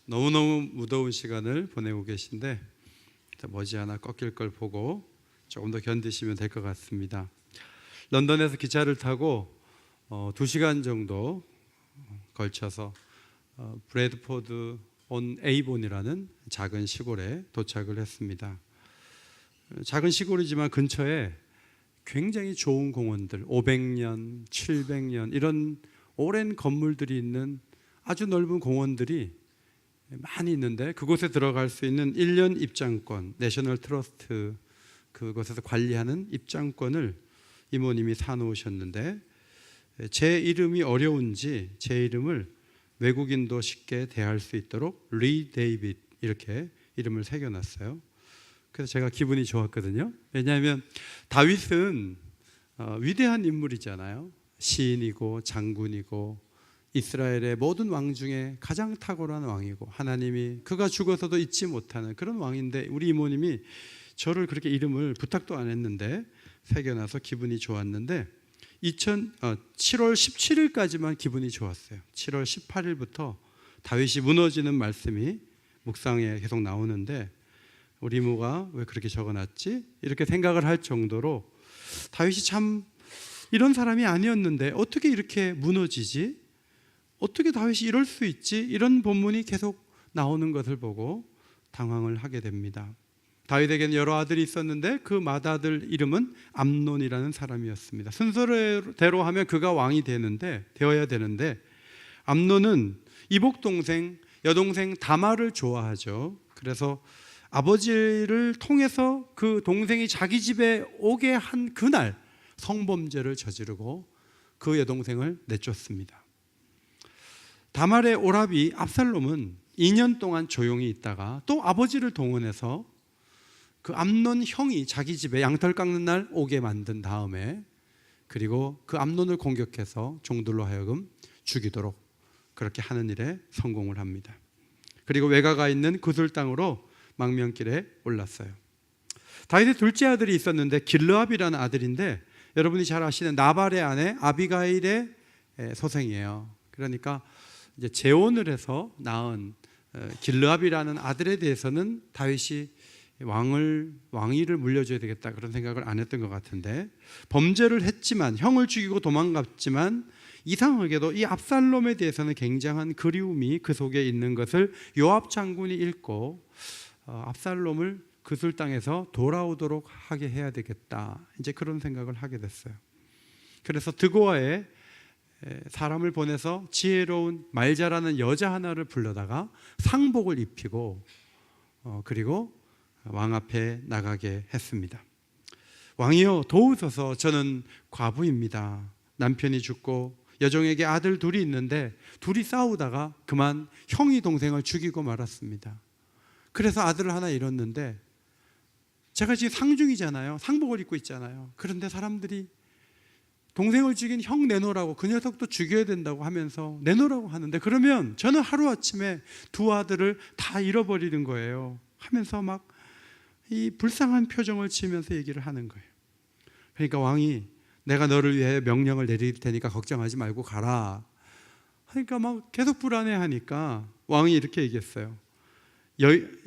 너무너무 무더운 시간을 보내고 계신데 머지않아 꺾일 걸 보고 조금 더 견디시면 될 것 같습니다. 런던에서 기차를 타고 2시간 정도 걸쳐서 브래드포드 온 에이본이라는 작은 시골에 도착을 했습니다. 작은 시골이지만 근처에 굉장히 좋은 공원들, 500년, 700년 이런 오랜 건물들이 있는 아주 넓은 공원들이 많이 있는데, 그곳에 들어갈 수 있는 1년 입장권, 내셔널 트러스트 그곳에서 관리하는 입장권을 이모님이 사놓으셨는데, 제 이름이 어려운지 제 이름을 외국인도 쉽게 대할 수 있도록 리 데이빗 이렇게 이름을 새겨놨어요. 그래서 제가 기분이 좋았거든요. 왜냐하면 다윗은 위대한 인물이잖아요. 시인이고 장군이고 이스라엘의 모든 왕 중에 가장 탁월한 왕이고 하나님이 그가 죽어서도 잊지 못하는 그런 왕인데, 우리 이모님이 저를 그렇게 이름을 부탁도 안 했는데 새겨놔서 기분이 좋았는데 7월 17일까지만 기분이 좋았어요. 7월 18일부터 다윗이 무너지는 말씀이 묵상에 계속 나오는데, 우리 이모가 왜 그렇게 적어놨지? 이렇게 생각을 할 정도로 다윗이 참 이런 사람이 아니었는데 어떻게 이렇게 무너지지? 어떻게 다윗이 이럴 수 있지? 이런 본문이 계속 나오는 것을 보고 당황을 하게 됩니다. 다윗에게는 여러 아들이 있었는데 그 맏아들 이름은 암논이라는 사람이었습니다. 순서대로 하면 그가 왕이 되어야 되는데 암논은 이복 동생, 여동생 다말을 좋아하죠. 그래서 아버지를 통해서 그 동생이 자기 집에 오게 한 그날 성범죄를 저지르고 그 여동생을 내쫓습니다. 다말의 오라비 압살롬은 2년 동안 조용히 있다가 또 아버지를 동원해서 그 암논 형이 자기 집에 양털 깎는 날 오게 만든 다음에, 그리고 그 암논을 공격해서 종들로 하여금 죽이도록 그렇게 하는 일에 성공을 합니다. 그리고 외가가 있는 구슬 땅으로 망명길에 올랐어요. 다윗의 둘째 아들이 있었는데 길르압이라는 아들인데, 여러분이 잘 아시는 나발의 아내 아비가일의 소생이에요. 그러니까 이제 재혼을 해서 낳은 길르압이라는 아들에 대해서는 다윗이 왕위를 물려줘야 되겠다 그런 생각을 안 했던 것 같은데, 범죄를 했지만 형을 죽이고 도망갔지만 이상하게도 이 압살롬에 대해서는 굉장한 그리움이 그 속에 있는 것을 요압 장군이 읽고 압살롬을 그술 땅에서 돌아오도록 하게 해야 되겠다, 이제 그런 생각을 하게 됐어요. 그래서 드고아에 사람을 보내서 지혜로운 말 잘하는 여자 하나를 불러다가 상복을 입히고 그리고 왕 앞에 나가게 했습니다. 왕이여 도우소서, 저는 과부입니다. 남편이 죽고 여종에게 아들 둘이 있는데 둘이 싸우다가 그만 형이 동생을 죽이고 말았습니다. 그래서 아들을 하나 잃었는데 제가 지금 상중이잖아요. 상복을 입고 있잖아요. 그런데 사람들이 동생을 죽인 형 내놓으라고, 그 녀석도 죽여야 된다고 하면서 내놓으라고 하는데, 그러면 저는 하루아침에 두 아들을 다 잃어버리는 거예요 하면서 막 이 불쌍한 표정을 지으면서 얘기를 하는 거예요. 그러니까 왕이 내가 너를 위해 명령을 내릴 테니까 걱정하지 말고 가라. 그러니까 막 계속 불안해하니까 왕이 이렇게 얘기했어요.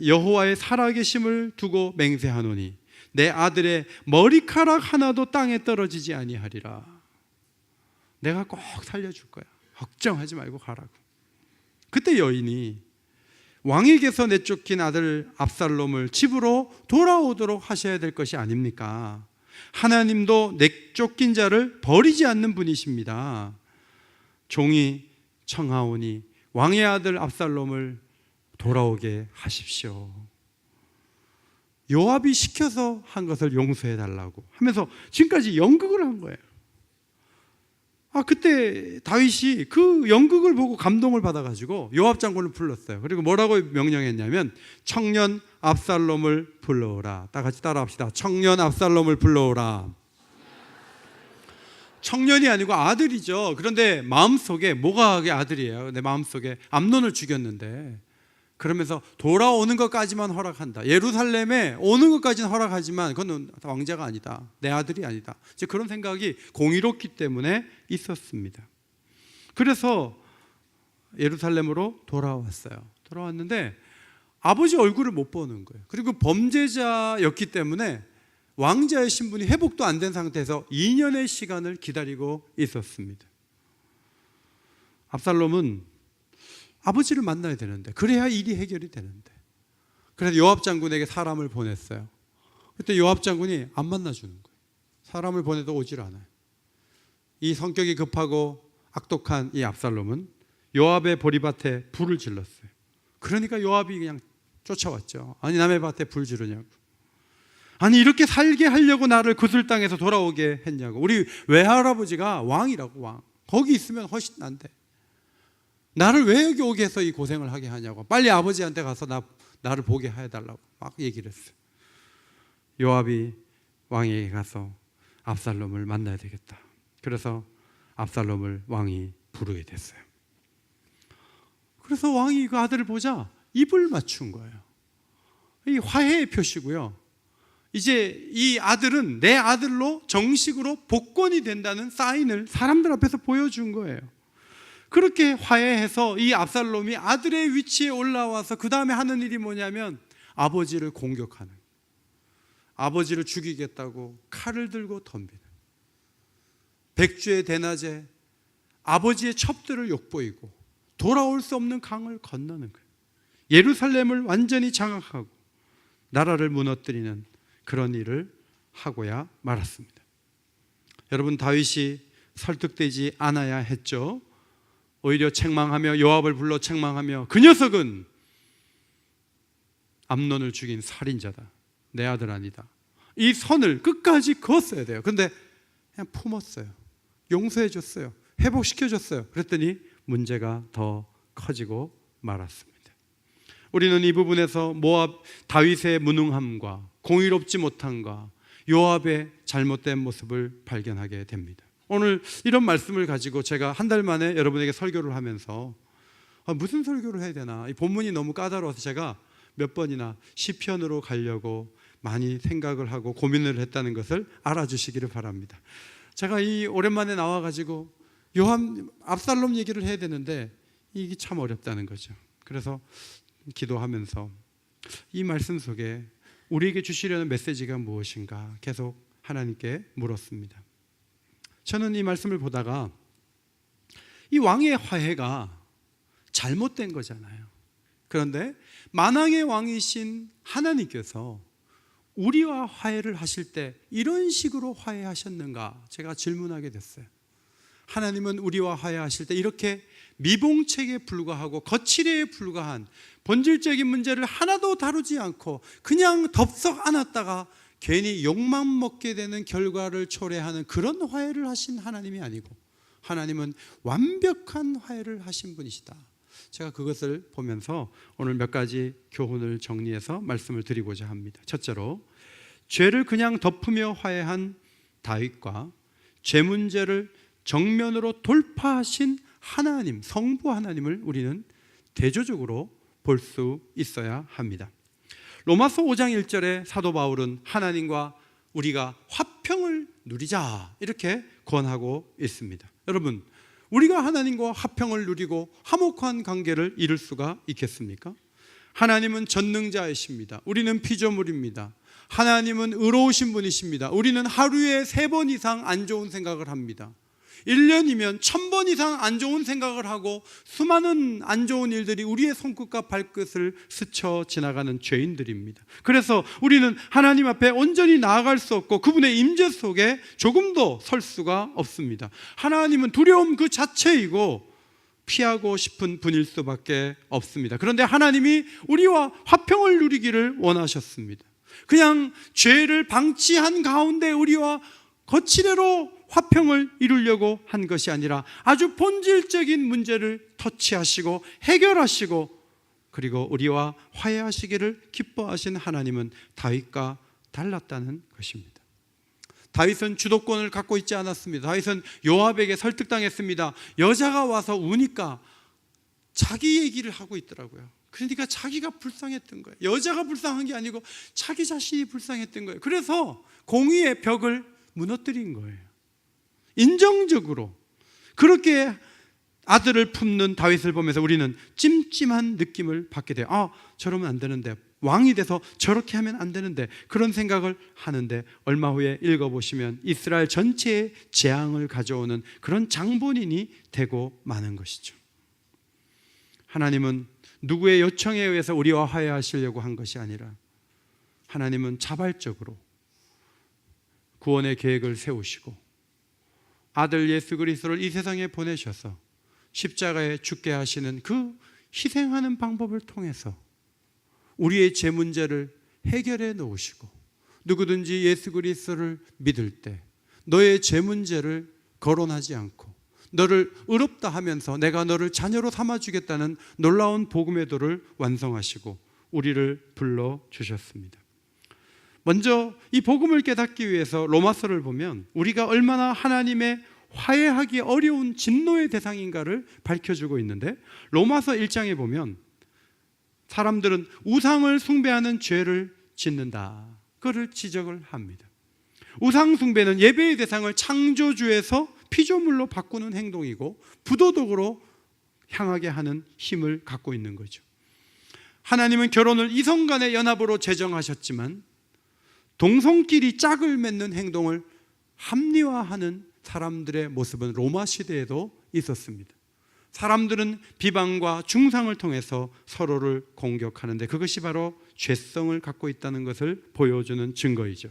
여호와의 살아계심을 두고 맹세하노니 내 아들의 머리카락 하나도 땅에 떨어지지 아니하리라. 내가 꼭 살려줄 거야. 걱정하지 말고 가라고. 그때 여인이 왕에게서 내쫓긴 아들 압살롬을 집으로 돌아오도록 하셔야 될 것이 아닙니까? 하나님도 내쫓긴 자를 버리지 않는 분이십니다. 종이 청하오니 왕의 아들 압살롬을 돌아오게 하십시오. 요압이 시켜서 한 것을 용서해 달라고 하면서 지금까지 연극을 한 거예요. 그때 다윗이 그 연극을 보고 감동을 받아가지고 요압 장군을 불렀어요. 그리고 뭐라고 명령했냐면 청년 압살롬을 불러오라. 다 같이 따라합시다. 청년 압살롬을 불러오라. 청년이 아니고 아들이죠. 그런데 마음속에 모가하게 아들이에요. 내 마음속에 암논을 죽였는데, 그러면서 돌아오는 것까지만 허락한다. 예루살렘에 오는 것까지는 허락하지만 그건 왕자가 아니다. 내 아들이 아니다. 이제 그런 생각이 공의롭기 때문에 있었습니다. 그래서 예루살렘으로 돌아왔어요. 돌아왔는데 아버지 얼굴을 못 보는 거예요. 그리고 범죄자였기 때문에 왕자의 신분이 회복도 안 된 상태에서 2년의 시간을 기다리고 있었습니다. 압살롬은 아버지를 만나야 되는데, 그래야 일이 해결이 되는데, 그래서 요압 장군에게 사람을 보냈어요. 그때 요압 장군이 안 만나주는 거예요. 사람을 보내도 오질 않아요. 이 성격이 급하고 악독한 이 압살롬은 요압의 보리밭에 불을 질렀어요. 그러니까 요압이 그냥 쫓아왔죠. 아니, 남의 밭에 불 지르냐고. 아니, 이렇게 살게 하려고 나를 그슬 땅에서 돌아오게 했냐고. 우리 외할아버지가 왕이라고, 왕. 거기 있으면 훨씬 난데 나를 왜 여기 오게 해서 이 고생을 하게 하냐고. 빨리 아버지한테 가서 나를 보게 해달라고 막 얘기를 했어요. 요압이 왕에게 가서 압살롬을 만나야 되겠다. 그래서 압살롬을 왕이 부르게 됐어요. 그래서 왕이 그 아들을 보자 입을 맞춘 거예요. 이 화해의 표시고요. 이제 이 아들은 내 아들로 정식으로 복권이 된다는 사인을 사람들 앞에서 보여준 거예요. 그렇게 화해해서 이 압살롬이 아들의 위치에 올라와서 그 다음에 하는 일이 뭐냐면 아버지를 공격하는, 아버지를 죽이겠다고 칼을 들고 덤비는, 백주의 대낮에 아버지의 첩들을 욕보이고 돌아올 수 없는 강을 건너는 거예요. 예루살렘을 완전히 장악하고 나라를 무너뜨리는 그런 일을 하고야 말았습니다. 여러분, 다윗이 설득되지 않아야 했죠. 오히려 책망하며, 요압을 불러 책망하며, 그 녀석은 암논을 죽인 살인자다, 내 아들 아니다, 이 선을 끝까지 그었어야 돼요. 그런데 그냥 품었어요. 용서해 줬어요. 회복시켜 줬어요. 그랬더니 문제가 더 커지고 말았습니다. 우리는 이 부분에서 모압 다윗의 무능함과 공의롭지 못함과 요압의 잘못된 모습을 발견하게 됩니다. 오늘 이런 말씀을 가지고 제가 한 달 만에 여러분에게 설교를 하면서 무슨 설교를 해야 되나, 이 본문이 너무 까다로워서 제가 몇 번이나 시편으로 가려고 많이 생각을 하고 고민을 했다는 것을 알아주시기를 바랍니다. 제가 이 오랜만에 나와가지고 압살롬 얘기를 해야 되는데 이게 참 어렵다는 거죠. 그래서 기도하면서 이 말씀 속에 우리에게 주시려는 메시지가 무엇인가 계속 하나님께 물었습니다. 저는 이 말씀을 보다가 이 왕의 화해가 잘못된 거잖아요. 그런데 만왕의 왕이신 하나님께서 우리와 화해를 하실 때 이런 식으로 화해하셨는가 제가 질문하게 됐어요. 하나님은 우리와 화해하실 때 이렇게 미봉책에 불과하고 거칠애에 불과한 본질적인 문제를 하나도 다루지 않고 그냥 덥석 안았다가 괜히 욕만 먹게 되는 결과를 초래하는 그런 화해를 하신 하나님이 아니고, 하나님은 완벽한 화해를 하신 분이시다. 제가 그것을 보면서 오늘 몇 가지 교훈을 정리해서 말씀을 드리고자 합니다. 첫째로, 죄를 그냥 덮으며 화해한 다윗과 죄 문제를 정면으로 돌파하신 하나님, 성부 하나님을 우리는 대조적으로 볼 수 있어야 합니다. 로마서 5장 1절에 사도 바울은 하나님과 우리가 화평을 누리자 이렇게 권하고 있습니다. 여러분, 우리가 하나님과 화평을 누리고 화목한 관계를 이룰 수가 있겠습니까? 하나님은 전능자이십니다. 우리는 피조물입니다. 하나님은 의로우신 분이십니다. 우리는 하루에 3번 이상 안 좋은 생각을 합니다. 1년이면 1000번 이상 안 좋은 생각을 하고 수많은 안 좋은 일들이 우리의 손끝과 발끝을 스쳐 지나가는 죄인들입니다. 그래서 우리는 하나님 앞에 온전히 나아갈 수 없고 그분의 임재 속에 조금도 설 수가 없습니다. 하나님은 두려움 그 자체이고 피하고 싶은 분일 수밖에 없습니다. 그런데 하나님이 우리와 화평을 누리기를 원하셨습니다. 그냥 죄를 방치한 가운데 우리와 거칠애로 화평을 이루려고 한 것이 아니라 아주 본질적인 문제를 터치하시고 해결하시고 그리고 우리와 화해하시기를 기뻐하신 하나님은 다윗과 달랐다는 것입니다. 다윗은 주도권을 갖고 있지 않았습니다. 다윗은 요압에게 설득당했습니다. 여자가 와서 우니까 자기 얘기를 하고 있더라고요. 그러니까 자기가 불쌍했던 거예요. 여자가 불쌍한 게 아니고 자기 자신이 불쌍했던 거예요. 그래서 공의의 벽을 무너뜨린 거예요. 인정적으로 그렇게 아들을 품는 다윗을 보면서 우리는 찜찜한 느낌을 받게 돼요. 저러면 안 되는데, 왕이 돼서 저렇게 하면 안 되는데, 그런 생각을 하는데, 얼마 후에 읽어보시면 이스라엘 전체에 재앙을 가져오는 그런 장본인이 되고 마는 것이죠. 하나님은 누구의 요청에 의해서 우리와 화해하시려고 한 것이 아니라 하나님은 자발적으로 구원의 계획을 세우시고 아들 예수 그리스도를 이 세상에 보내셔서 십자가에 죽게 하시는 그 희생하는 방법을 통해서 우리의 죄 문제를 해결해 놓으시고, 누구든지 예수 그리스도를 믿을 때 너의 죄 문제를 거론하지 않고 너를 의롭다 하면서 내가 너를 자녀로 삼아주겠다는 놀라운 복음의 도를 완성하시고 우리를 불러주셨습니다. 먼저 이 복음을 깨닫기 위해서 로마서를 보면 우리가 얼마나 하나님의 화해하기 어려운 진노의 대상인가를 밝혀주고 있는데, 로마서 1장에 보면 사람들은 우상을 숭배하는 죄를 짓는다, 그를 지적을 합니다. 우상 숭배는 예배의 대상을 창조주에서 피조물로 바꾸는 행동이고 부도덕으로 향하게 하는 힘을 갖고 있는 거죠. 하나님은 결혼을 이성 간의 연합으로 제정하셨지만 동성끼리 짝을 맺는 행동을 합리화하는 사람들의 모습은 로마 시대에도 있었습니다. 사람들은 비방과 중상을 통해서 서로를 공격하는데 그것이 바로 죄성을 갖고 있다는 것을 보여주는 증거이죠.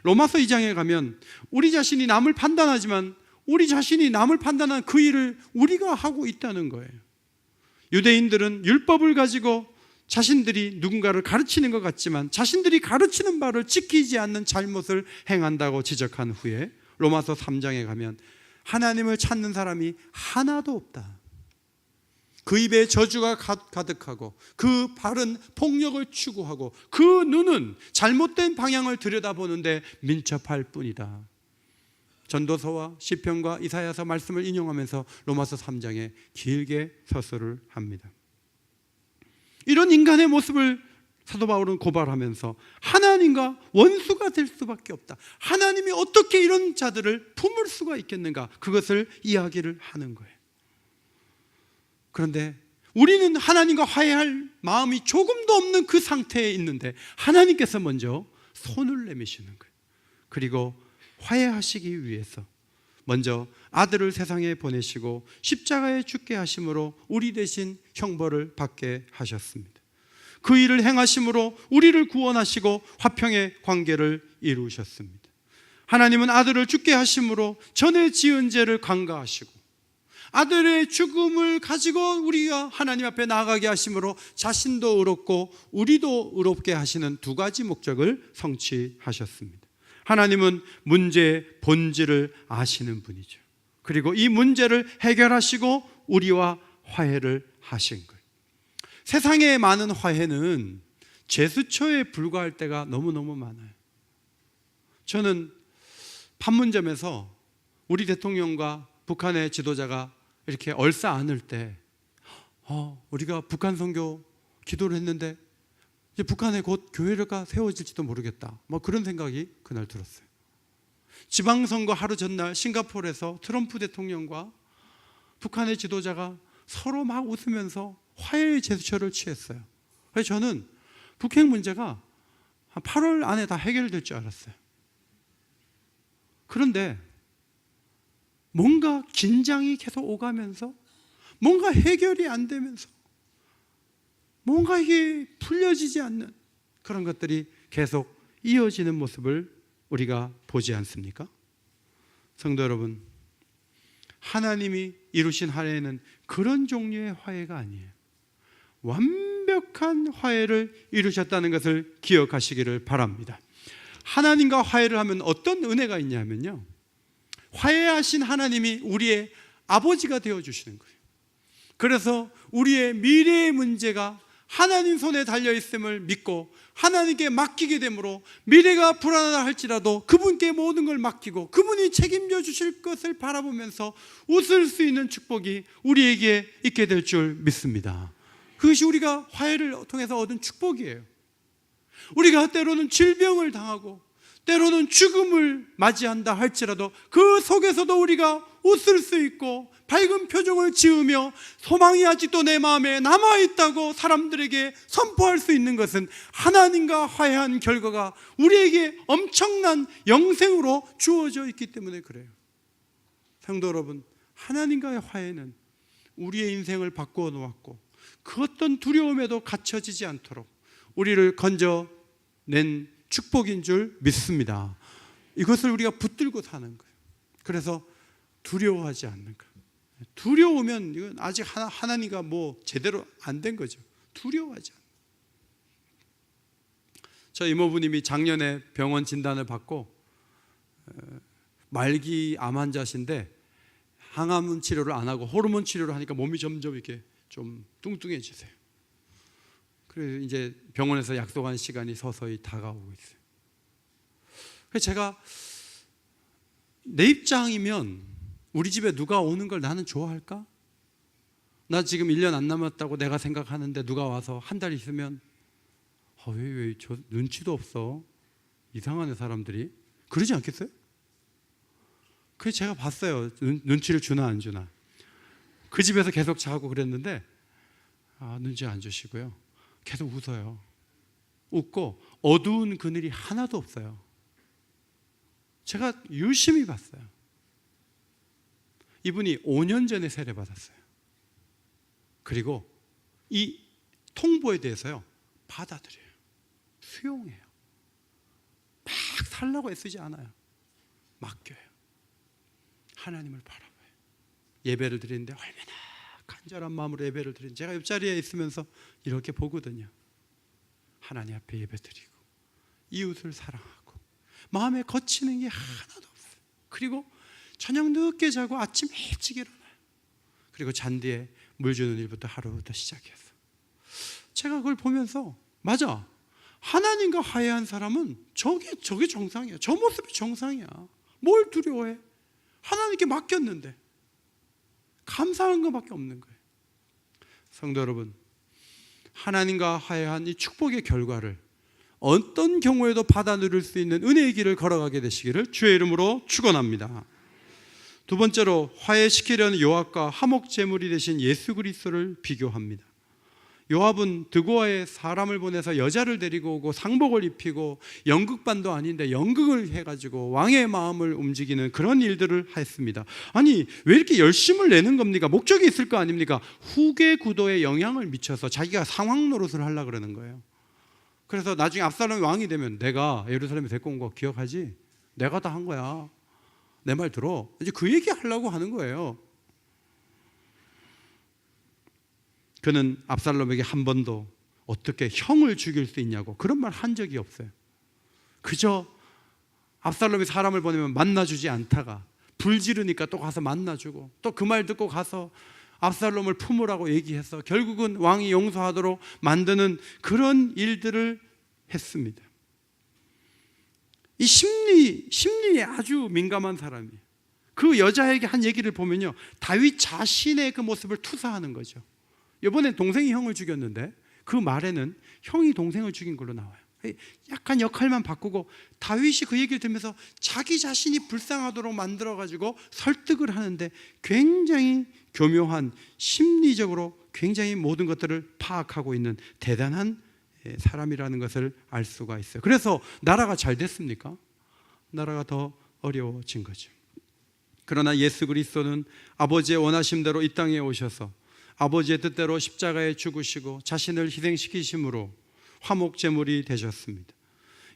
로마서 2장에 가면 우리 자신이 남을 판단하지만 우리 자신이 남을 판단한 그 일을 우리가 하고 있다는 거예요. 유대인들은 율법을 가지고 자신들이 누군가를 가르치는 것 같지만 자신들이 가르치는 바를 지키지 않는 잘못을 행한다고 지적한 후에 로마서 3장에 가면 하나님을 찾는 사람이 하나도 없다. 그 입에 저주가 가득하고 그 발은 폭력을 추구하고 그 눈은 잘못된 방향을 들여다보는데 민첩할 뿐이다. 전도서와 시편과 이사야서 말씀을 인용하면서 로마서 3장에 길게 서술을 합니다. 이런 인간의 모습을 사도 바울은 고발하면서 하나님과 원수가 될 수밖에 없다. 하나님이 어떻게 이런 자들을 품을 수가 있겠는가? 그것을 이야기를 하는 거예요. 그런데 우리는 하나님과 화해할 마음이 조금도 없는 그 상태에 있는데 하나님께서 먼저 손을 내미시는 거예요. 그리고 화해하시기 위해서 먼저 아들을 세상에 보내시고 십자가에 죽게 하심으로 우리 대신 형벌을 받게 하셨습니다. 그 일을 행하심으로 우리를 구원하시고 화평의 관계를 이루셨습니다. 하나님은 아들을 죽게 하심으로 전에 지은 죄를 강가하시고 아들의 죽음을 가지고 우리가 하나님 앞에 나아가게 하심으로 자신도 의롭고 우리도 의롭게 하시는 두 가지 목적을 성취하셨습니다. 하나님은 문제의 본질을 아시는 분이죠. 그리고 이 문제를 해결하시고 우리와 화해를 하신 거예요. 세상에 많은 화해는 제스처에 불과할 때가 너무너무 많아요. 저는 판문점에서 우리 대통령과 북한의 지도자가 이렇게 얼싸 안을 때 우리가 북한 선교 기도를 했는데 이제 북한에 곧 교회가 세워질지도 모르겠다, 그런 생각이 그날 들었어요. 지방선거 하루 전날 싱가포르에서 트럼프 대통령과 북한의 지도자가 서로 막 웃으면서 화해의 제스처를 취했어요. 그래서 저는 북핵 문제가 한 8월 안에 다 해결될 줄 알았어요. 그런데 뭔가 긴장이 계속 오가면서 뭔가 해결이 안 되면서 뭔가 이게 풀려지지 않는 그런 것들이 계속 이어지는 모습을 우리가 보지 않습니까? 성도 여러분, 하나님이 이루신 화해는 그런 종류의 화해가 아니에요. 완벽한 화해를 이루셨다는 것을 기억하시기를 바랍니다. 하나님과 화해를 하면 어떤 은혜가 있냐면요, 화해하신 하나님이 우리의 아버지가 되어주시는 거예요. 그래서 우리의 미래의 문제가 하나님 손에 달려있음을 믿고 하나님께 맡기게 되므로 미래가 불안하다 할지라도 그분께 모든 걸 맡기고 그분이 책임져 주실 것을 바라보면서 웃을 수 있는 축복이 우리에게 있게 될 줄 믿습니다. 그것이 우리가 화해를 통해서 얻은 축복이에요. 우리가 때로는 질병을 당하고 때로는 죽음을 맞이한다 할지라도 그 속에서도 우리가 웃을 수 있고 밝은 표정을 지으며 소망이 아직도 내 마음에 남아있다고 사람들에게 선포할 수 있는 것은 하나님과 화해한 결과가 우리에게 엄청난 영생으로 주어져 있기 때문에 그래요. 성도 여러분, 하나님과의 화해는 우리의 인생을 바꾸어 놓았고 그 어떤 두려움에도 갇혀지지 않도록 우리를 건져낸 축복인 줄 믿습니다. 이것을 우리가 붙들고 사는 거예요. 그래서 두려워하지 않는 거예요. 두려우면 이건 아직 하나님과 제대로 안 된 거죠. 두려워하지 않는. 저 이모부님이 작년에 병원 진단을 받고 말기 암 환자신데 항암 치료를 안 하고 호르몬 치료를 하니까 몸이 점점 이렇게 좀 뚱뚱해지세요. 그래서 이제 병원에서 약속한 시간이 서서히 다가오고 있어요. 그래서 제가 내 입장이면 우리 집에 누가 오는 걸 나는 좋아할까? 나 지금 1년 안 남았다고 내가 생각하는데 누가 와서 한 달 있으면 왜 저 눈치도 없어, 이상하네 사람들이, 그러지 않겠어요? 그래서 제가 봤어요. 눈치를 주나 안 주나. 그 집에서 계속 자고 그랬는데 눈치 안 주시고요, 계속 웃어요. 웃고 어두운 그늘이 하나도 없어요. 제가 유심히 봤어요. 이분이 5년 전에 세례받았어요. 그리고 이 통보에 대해서요 받아들여요. 수용해요. 막 살라고 애쓰지 않아요. 맡겨요. 하나님을 바라봐요. 예배를 드리는데 얼마나 간절한 마음으로 예배를 드리는지 제가 옆자리에 있으면서 이렇게 보거든요. 하나님 앞에 예배 드리고 이웃을 사랑하고 마음에 거치는 게 하나도 없어요. 그리고 저녁 늦게 자고 아침 일찍 일어나요. 그리고 잔디에 물 주는 일부터 하루부터 시작해서 제가 그걸 보면서 맞아, 하나님과 화해한 사람은 저게 정상이야. 저 모습이 정상이야. 뭘 두려워해? 하나님께 맡겼는데 감사한 것밖에 없는 거예요. 성도 여러분, 하나님과 화해한 이 축복의 결과를 어떤 경우에도 받아 누릴 수 있는 은혜의 길을 걸어가게 되시기를 주의 이름으로 축원합니다. 두 번째로, 화해시키려는 요압과 화목 제물이 되신 예수 그리스도를 비교합니다. 요압은 드고아에 사람을 보내서 여자를 데리고 오고 상복을 입히고 연극반도 아닌데 연극을 해가지고 왕의 마음을 움직이는 그런 일들을 했습니다. 아니, 왜 이렇게 열심을 내는 겁니까? 목적이 있을 거 아닙니까? 후계 구도에 영향을 미쳐서 자기가 상황 노릇을 하려고 그러는 거예요. 그래서 나중에 압살롬이 왕이 되면 내가 예루살렘에 데리고 온 거 기억하지? 내가 다 한 거야. 내 말 들어. 이제 그 얘기 하려고 하는 거예요. 그는 압살롬에게 한 번도 어떻게 형을 죽일 수 있냐고 그런 말 한 적이 없어요. 그저 압살롬이 사람을 보내면 만나주지 않다가 불 지르니까 또 가서 만나주고 또 그 말 듣고 가서 압살롬을 품으라고 얘기해서 결국은 왕이 용서하도록 만드는 그런 일들을 했습니다. 이 심리에 아주 민감한 사람이에요. 그 여자에게 한 얘기를 보면요, 다윗 자신의 그 모습을 투사하는 거죠. 이번엔 동생이 형을 죽였는데 그 말에는 형이 동생을 죽인 걸로 나와요. 약간 역할만 바꾸고 다윗이 그 얘기를 들으면서 자기 자신이 불쌍하도록 만들어가지고 설득을 하는데 굉장히 교묘한, 심리적으로 굉장히 모든 것들을 파악하고 있는 대단한 사람이라는 것을 알 수가 있어요. 그래서 나라가 잘 됐습니까? 나라가 더 어려워진 거죠. 그러나 예수 그리스도는 아버지의 원하심대로 이 땅에 오셔서 아버지의 뜻대로 십자가에 죽으시고 자신을 희생시키심으로 화목 제물이 되셨습니다.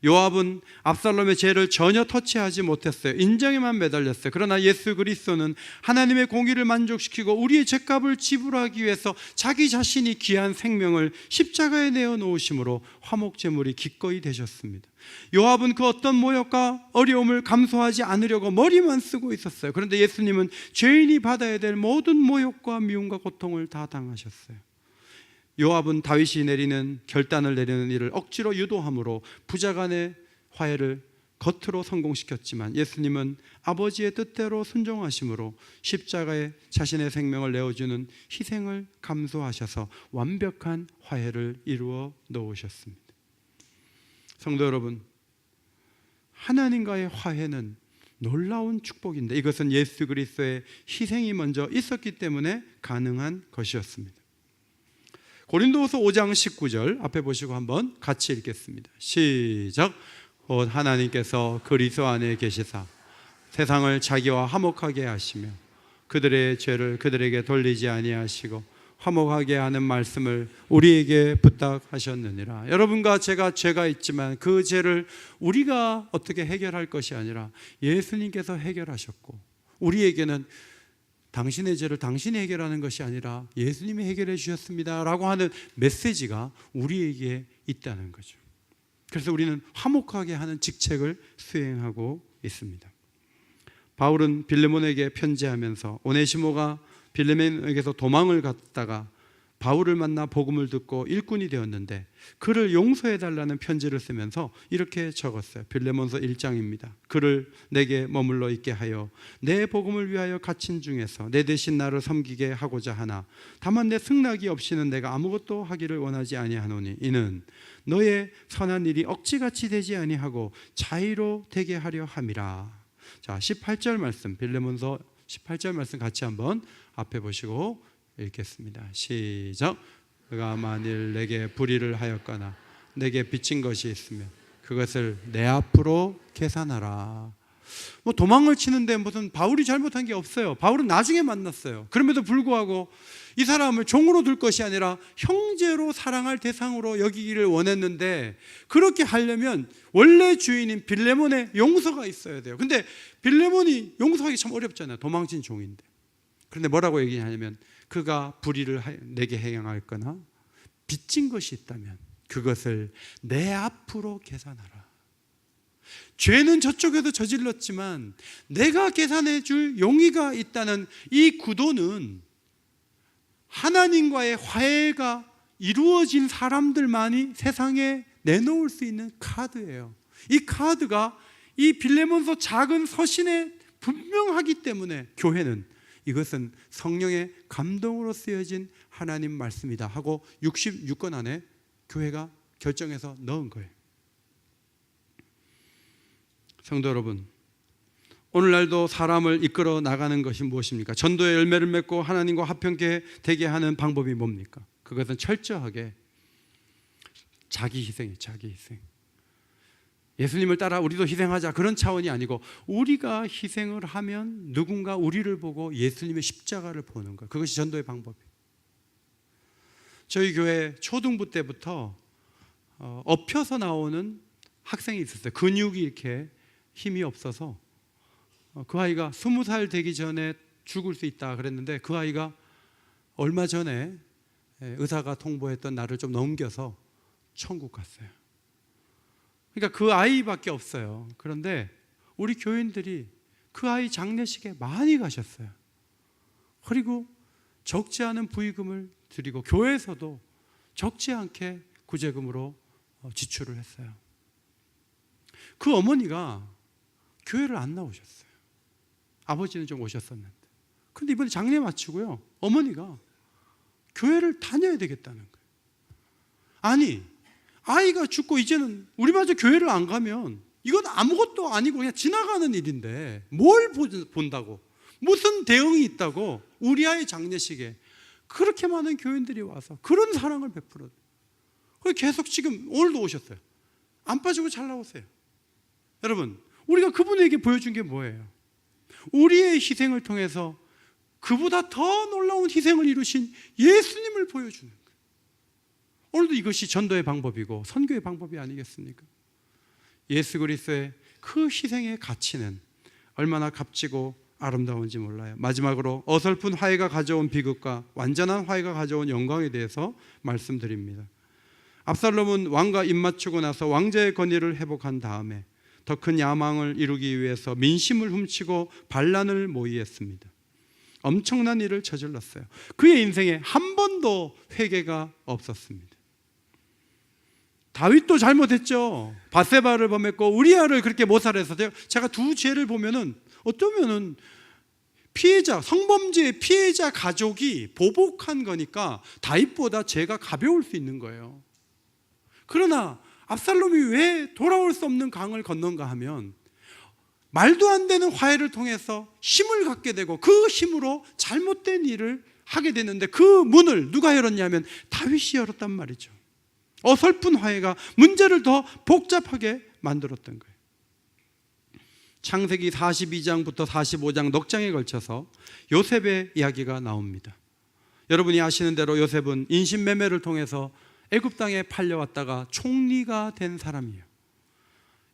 요압은 압살롬의 죄를 전혀 터치하지 못했어요. 인정에만 매달렸어요. 그러나 예수 그리스도는 하나님의 공의를 만족시키고 우리의 죄값을 지불하기 위해서 자기 자신이 귀한 생명을 십자가에 내어놓으심으로 화목 제물이 기꺼이 되셨습니다. 요압은 그 어떤 모욕과 어려움을 감수하지 않으려고 머리만 쓰고 있었어요. 그런데 예수님은 죄인이 받아야 될 모든 모욕과 미움과 고통을 다 당하셨어요. 요압은 다윗이 내리는 결단을 내리는 일을 억지로 유도함으로 부자간의 화해를 겉으로 성공시켰지만 예수님은 아버지의 뜻대로 순종하심으로 십자가에 자신의 생명을 내어주는 희생을 감수하셔서 완벽한 화해를 이루어 놓으셨습니다. 성도 여러분, 하나님과의 화해는 놀라운 축복인데 이것은 예수 그리스도의 희생이 먼저 있었기 때문에 가능한 것이었습니다. 고린도후서 5장 19절 앞에 보시고 한번 같이 읽겠습니다. 시작. 곧 하나님께서 그리스도 안에 계시사 세상을 자기와 화목하게 하시며 그들의 죄를 그들에게 돌리지 아니하시고 화목하게 하는 말씀을 우리에게 부탁하셨느니라. 여러분과 제가 죄가 있지만 그 죄를 우리가 어떻게 해결할 것이 아니라 예수님께서 해결하셨고, 우리에게는 당신의 죄를 당신이 해결하는 것이 아니라 예수님이 해결해 주셨습니다 라고 하는 메시지가 우리에게 있다는 거죠. 그래서 우리는 화목하게 하는 직책을 수행하고 있습니다. 바울은 빌레몬에게 편지하면서 오네시모가 빌레몬에게서 도망을 갔다가 바울을 만나 복음을 듣고 일꾼이 되었는데 그를 용서해달라는 편지를 쓰면서 이렇게 적었어요. 빌레몬서 1장입니다. 그를 내게 머물러 있게 하여 내 복음을 위하여 갇힌 중에서 내 대신 나를 섬기게 하고자 하나 다만 내 승낙이 없이는 내가 아무것도 하기를 원하지 아니하노니 이는 너의 선한 일이 억지같이 되지 아니하고 자의로 되게 하려 함이라. 자, 18절 말씀, 빌레몬서 18절 말씀 같이 한번 앞에 보시고 읽겠습니다. 시작. 그가 만일 내게 불의를 하였거나 내게 빚진 것이 있으면 그것을 내 앞으로 계산하라. 뭐 도망을 치는데 무슨 바울이 잘못한 게 없어요. 바울은 나중에 만났어요. 그럼에도 불구하고 이 사람을 종으로 둘 것이 아니라 형제로 사랑할 대상으로 여기기를 원했는데 그렇게 하려면 원래 주인인 빌레몬의 용서가 있어야 돼요. 근데 빌레몬이 용서하기 참 어렵잖아요. 도망친 종인데. 그런데 뭐라고 얘기하냐면 그가 불의를 내게 행하거나 빚진 것이 있다면 그것을 내 앞으로 계산하라. 죄는 저쪽에도 저질렀지만 내가 계산해 줄 용의가 있다는 이 구도는 하나님과의 화해가 이루어진 사람들만이 세상에 내놓을 수 있는 카드예요. 이 카드가 이 빌레몬서 작은 서신에 분명하기 때문에 교회는 이것은 성령의 감동으로 쓰여진 하나님 말씀이다 하고 66권 안에 교회가 결정해서 넣은 거예요. 성도 여러분, 오늘날도 사람을 이끌어 나가는 것이 무엇입니까? 전도의 열매를 맺고 하나님과 화평케 되게 하는 방법이 뭡니까? 그것은 철저하게 자기 희생이에요. 자기 희생. 예수님을 따라 우리도 희생하자 그런 차원이 아니고 우리가 희생을 하면 누군가 우리를 보고 예수님의 십자가를 보는 거예요. 그것이 전도의 방법이에요. 저희 교회 초등부 때부터 엎혀서 나오는 학생이 있었어요. 근육이 이렇게 힘이 없어서 그 아이가 20살 되기 전에 죽을 수 있다 그랬는데 그 아이가 얼마 전에 의사가 통보했던 날을 좀 넘겨서 천국 갔어요. 그러니까 그 아이밖에 없어요. 그런데 우리 교인들이 그 아이 장례식에 많이 가셨어요. 그리고 적지 않은 부의금을 드리고 교회에서도 적지 않게 구제금으로 지출을 했어요. 그 어머니가 교회를 안 나오셨어요. 아버지는 좀 오셨었는데. 근데 이번에 장례 마치고요, 어머니가 교회를 다녀야 되겠다는 거예요. 아니, 아이가 죽고 이제는 우리마저 교회를 안 가면 이건 아무것도 아니고 그냥 지나가는 일인데 뭘 본다고, 무슨 대응이 있다고 우리 아이 장례식에 그렇게 많은 교인들이 와서 그런 사랑을 베풀어요. 계속 지금 오늘도 오셨어요. 안 빠지고 잘 나오세요. 여러분, 우리가 그분에게 보여준 게 뭐예요? 우리의 희생을 통해서 그보다 더 놀라운 희생을 이루신 예수님을 보여주는 거예요. 오늘도 이것이 전도의 방법이고 선교의 방법이 아니겠습니까? 예수 그리스도의 그 희생의 가치는 얼마나 값지고 아름다운지 몰라요. 마지막으로 어설픈 화해가 가져온 비극과 완전한 화해가 가져온 영광에 대해서 말씀드립니다. 압살롬은 왕과 입맞추고 나서 왕자의 권위를 회복한 다음에 더 큰 야망을 이루기 위해서 민심을 훔치고 반란을 모의했습니다. 엄청난 일을 저질렀어요. 그의 인생에 한 번도 회개가 없었습니다. 다윗도 잘못했죠. 밧세바를 범했고 우리아를 그렇게 모살해서 제가 두 죄를 보면은 어쩌면은 피해자, 성범죄의 피해자 가족이 보복한 거니까 다윗보다 죄가 가벼울 수 있는 거예요. 그러나 압살롬이 왜 돌아올 수 없는 강을 건넌가 하면 말도 안 되는 화해를 통해서 힘을 갖게 되고 그 힘으로 잘못된 일을 하게 되는데 그 문을 누가 열었냐면 다윗이 열었단 말이죠. 어설픈 화해가 문제를 더 복잡하게 만들었던 거예요. 창세기 42장부터 45장 넉 장에 걸쳐서 요셉의 이야기가 나옵니다. 여러분이 아시는 대로 요셉은 인신매매를 통해서 애굽 땅에 팔려왔다가 총리가 된 사람이에요.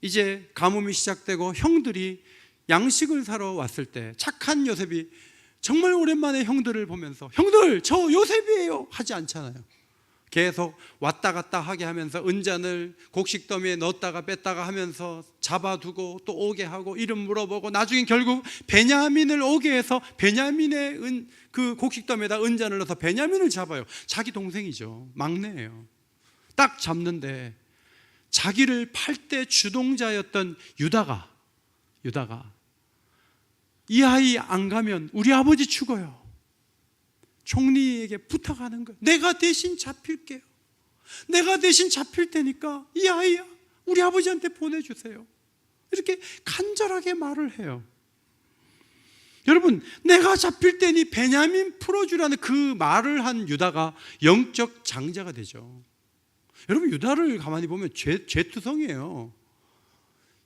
이제 가뭄이 시작되고 형들이 양식을 사러 왔을 때 착한 요셉이 정말 오랜만에 형들을 보면서 형들 저 요셉이에요 하지 않잖아요. 계속 왔다 갔다 하게 하면서 은잔을 곡식더미에 넣었다가 뺐다가 하면서 잡아두고 또 오게 하고 이름 물어보고 나중에 결국 베냐민을 오게 해서 베냐민의 그 곡식더미에다 은잔을 넣어서 베냐민을 잡아요. 자기 동생이죠. 막내예요. 딱 잡는데 자기를 팔 때 주동자였던 유다가 이 아이 안 가면 우리 아버지 죽어요. 총리에게 부탁하는 거예요. 내가 대신 잡힐게요. 내가 대신 잡힐 테니까 이 아이 우리 아버지한테 보내주세요. 이렇게 간절하게 말을 해요. 여러분, 내가 잡힐 테니 베냐민 풀어주라는 그 말을 한 유다가 영적 장자가 되죠. 여러분, 유다를 가만히 보면 죄투성이에요.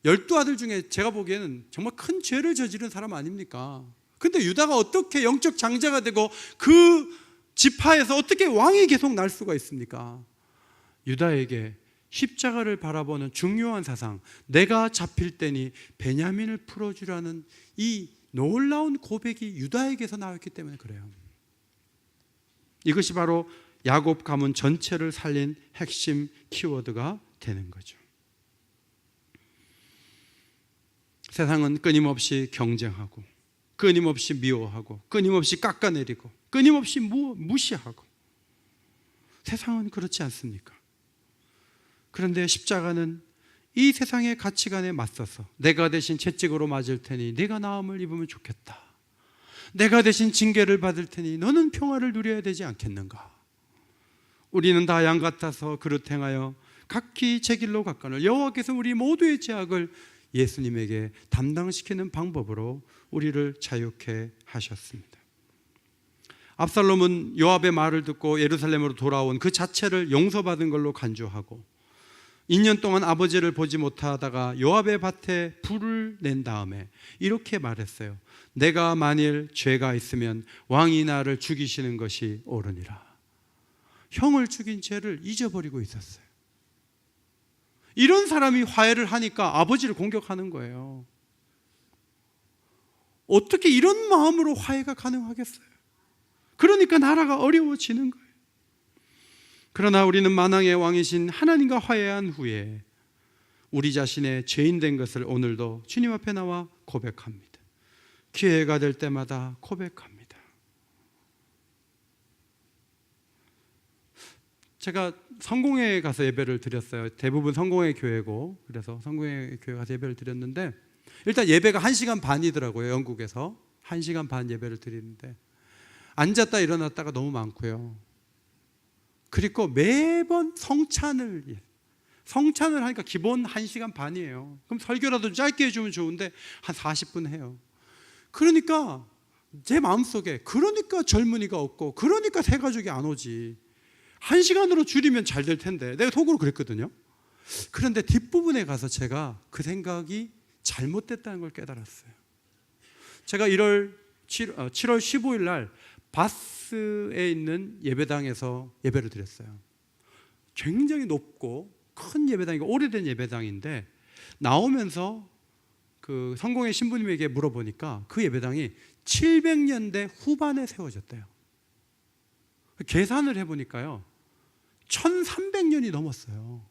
12아들 중에 제가 보기에는 정말 큰 죄를 저지른 사람 아닙니까? 근데 유다가 어떻게 영적 장자가 되고 그 지파에서 어떻게 왕이 계속 날 수가 있습니까? 유다에게 십자가를 바라보는 중요한 사상, 내가 잡힐 때니 베냐민을 풀어주라는 이 놀라운 고백이 유다에게서 나왔기 때문에 그래요. 이것이 바로 야곱 가문 전체를 살린 핵심 키워드가 되는 거죠. 세상은 끊임없이 경쟁하고 끊임없이 미워하고 끊임없이 깎아내리고 끊임없이 무시하고 세상은 그렇지 않습니까? 그런데 십자가는 이 세상의 가치관에 맞서서 내가 대신 채찍으로 맞을 테니 네가 나음을 입으면 좋겠다. 내가 대신 징계를 받을 테니 너는 평화를 누려야 되지 않겠는가? 우리는 다 양 같아서 그릇 행하여 각기 제 길로 갔거늘 여호와께서 우리 모두의 죄악을 예수님에게 담당시키는 방법으로 우리를 자유케 하셨습니다. 압살롬은 요압의 말을 듣고 예루살렘으로 돌아온 그 자체를 용서받은 걸로 간주하고 2년 동안 아버지를 보지 못하다가 요압의 밭에 불을 낸 다음에 이렇게 말했어요. 내가 만일 죄가 있으면 왕이 나를 죽이시는 것이 옳으니라. 형을 죽인 죄를 잊어버리고 있었어요. 이런 사람이 화해를 하니까 아버지를 공격하는 거예요. 어떻게 이런 마음으로 화해가 가능하겠어요? 그러니까 나라가 어려워지는 거예요. 그러나 우리는 만왕의 왕이신 하나님과 화해한 후에 우리 자신의 죄인 된 것을 오늘도 주님 앞에 나와 고백합니다. 기회가 될 때마다 고백합니다. 제가 성공회에 가서 예배를 드렸어요. 대부분 성공회 교회고, 그래서 성공회 교회 가서 예배를 드렸는데 일단 예배가 1시간 반이더라고요. 영국에서 1시간 반 예배를 드리는데 앉았다 일어났다가 너무 많고요. 그리고 매번 성찬을 하니까 기본 1시간 반이에요. 그럼 설교라도 짧게 해주면 좋은데 한 40분 해요. 그러니까 제 마음속에 그러니까 젊은이가 없고 그러니까 새 가족이 안 오지. 1시간으로 줄이면 잘 될 텐데 내가 속으로 그랬거든요. 그런데 뒷부분에 가서 제가 그 생각이 잘못됐다는 걸 깨달았어요. 제가 7월 15일 날 바스에 있는 예배당에서 예배를 드렸어요. 굉장히 높고 큰 예배당이고 오래된 예배당인데 나오면서 그 성공의 신부님에게 물어보니까 그 예배당이 700년대 후반에 세워졌대요. 계산을 해보니까요 1300년이 넘었어요.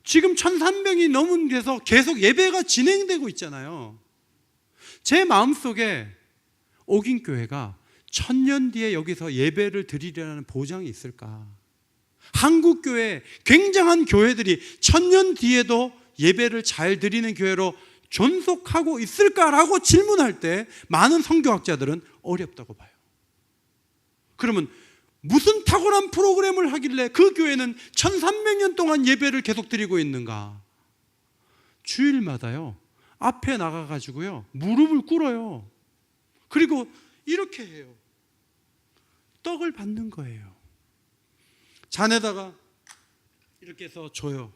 지금 1300이 넘은 데서 계속 예배가 진행되고 있잖아요. 제 마음속에 옥인교회가 1000년 뒤에 여기서 예배를 드리려는 보장이 있을까? 한국교회 굉장한 교회들이 1000년 뒤에도 예배를 잘 드리는 교회로 존속하고 있을까라고 질문할 때 많은 선교학자들은 어렵다고 봐요. 그러면 무슨 탁월한 프로그램을 하길래 그 교회는 1300년 동안 예배를 계속 드리고 있는가? 주일마다요 앞에 나가가지고요, 무릎을 꿇어요. 그리고 이렇게 해요. 떡을 받는 거예요. 잔에다가 이렇게 해서 줘요.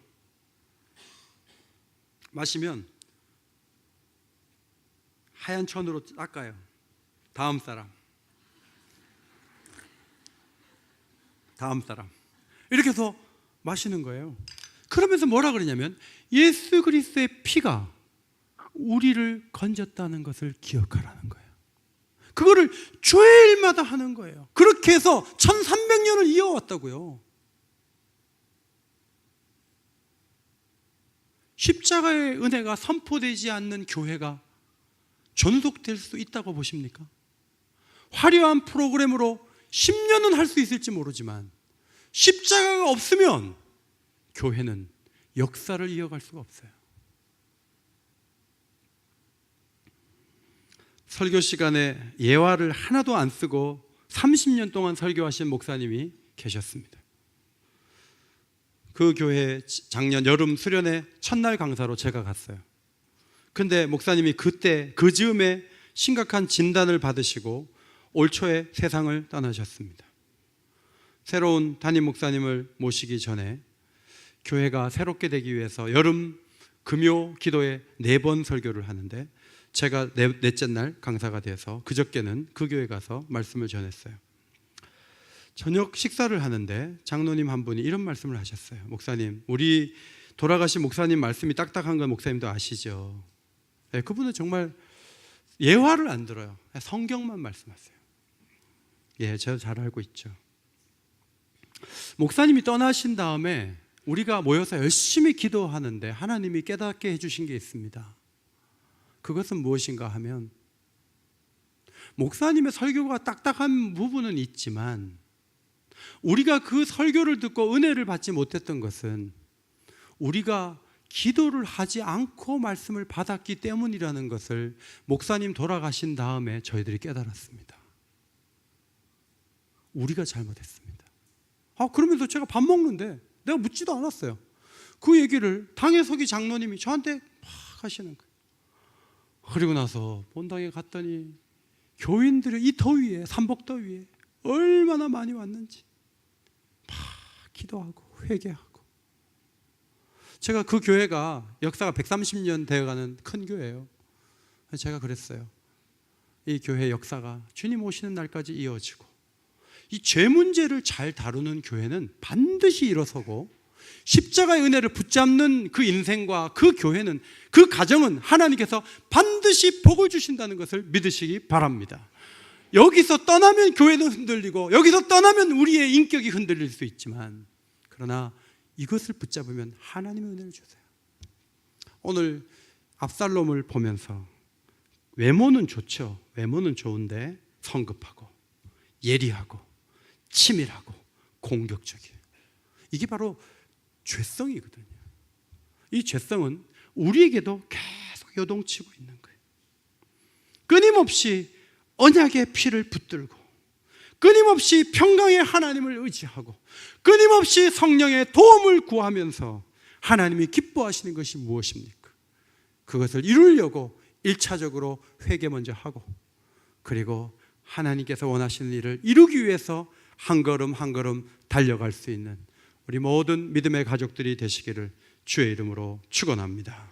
마시면 하얀 천으로 닦아요. 다음 사람. 이렇게 해서 마시는 거예요. 그러면서 뭐라 그러냐면 예수 그리스도의 피가 우리를 건졌다는 것을 기억하라는 거예요. 그거를 주일마다 하는 거예요. 그렇게 해서 1300년을 이어왔다고요. 십자가의 은혜가 선포되지 않는 교회가 존속될 수 있다고 보십니까? 화려한 프로그램으로 10년은 할 수 있을지 모르지만 십자가가 없으면 교회는 역사를 이어갈 수가 없어요. 설교 시간에 예화를 하나도 안 쓰고 30년 동안 설교하신 목사님이 계셨습니다. 그 교회 작년 여름 수련회 첫날 강사로 제가 갔어요. 근데 목사님이 그때 그 즈음에 심각한 진단을 받으시고 올 초에 세상을 떠나셨습니다. 새로운 담임 목사님을 모시기 전에 교회가 새롭게 되기 위해서 여름 금요 기도에 4번 설교를 하는데 제가 넷째 날 강사가 돼서 그저께는 그 교회 가서 말씀을 전했어요. 저녁 식사를 하는데 장로님 한 분이 이런 말씀을 하셨어요. 목사님, 우리 돌아가신 목사님 말씀이 딱딱한 건 목사님도 아시죠? 네, 그분은 정말 예화를 안 들어요. 성경만 말씀하세요. 예, 제가 잘 알고 있죠. 목사님이 떠나신 다음에 우리가 모여서 열심히 기도하는데 하나님이 깨닫게 해주신 게 있습니다. 그것은 무엇인가 하면 목사님의 설교가 딱딱한 부분은 있지만 우리가 그 설교를 듣고 은혜를 받지 못했던 것은 우리가 기도를 하지 않고 말씀을 받았기 때문이라는 것을 목사님 돌아가신 다음에 저희들이 깨달았습니다. 우리가 잘못했습니다. 그러면서 제가 밥 먹는데 내가 묻지도 않았어요. 그 얘기를 당회서기 장로님이 저한테 막 하시는 거예요. 그리고 나서 본당에 갔더니 교인들이 이 더위에, 삼복더위에 얼마나 많이 왔는지 막 기도하고 회개하고. 제가 그 교회가 역사가 130년 되어가는 큰 교회예요. 제가 그랬어요. 이 교회 역사가 주님 오시는 날까지 이어지고 이 죄 문제를 잘 다루는 교회는 반드시 일어서고 십자가의 은혜를 붙잡는 그 인생과 그 교회는, 그 가정은 하나님께서 반드시 복을 주신다는 것을 믿으시기 바랍니다. 여기서 떠나면 교회는 흔들리고 여기서 떠나면 우리의 인격이 흔들릴 수 있지만 그러나 이것을 붙잡으면 하나님의 은혜를 주세요. 오늘 압살롬을 보면서 외모는 좋죠. 외모는 좋은데 성급하고 예리하고 치밀하고 공격적이에요. 이게 바로 죄성이거든요. 이 죄성은 우리에게도 계속 요동치고 있는 거예요. 끊임없이 언약의 피를 붙들고 끊임없이 평강의 하나님을 의지하고 끊임없이 성령의 도움을 구하면서 하나님이 기뻐하시는 것이 무엇입니까? 그것을 이루려고 1차적으로 회개 먼저 하고 그리고 하나님께서 원하시는 일을 이루기 위해서 한 걸음 한 걸음 달려갈 수 있는 우리 모든 믿음의 가족들이 되시기를 주의 이름으로 축원합니다.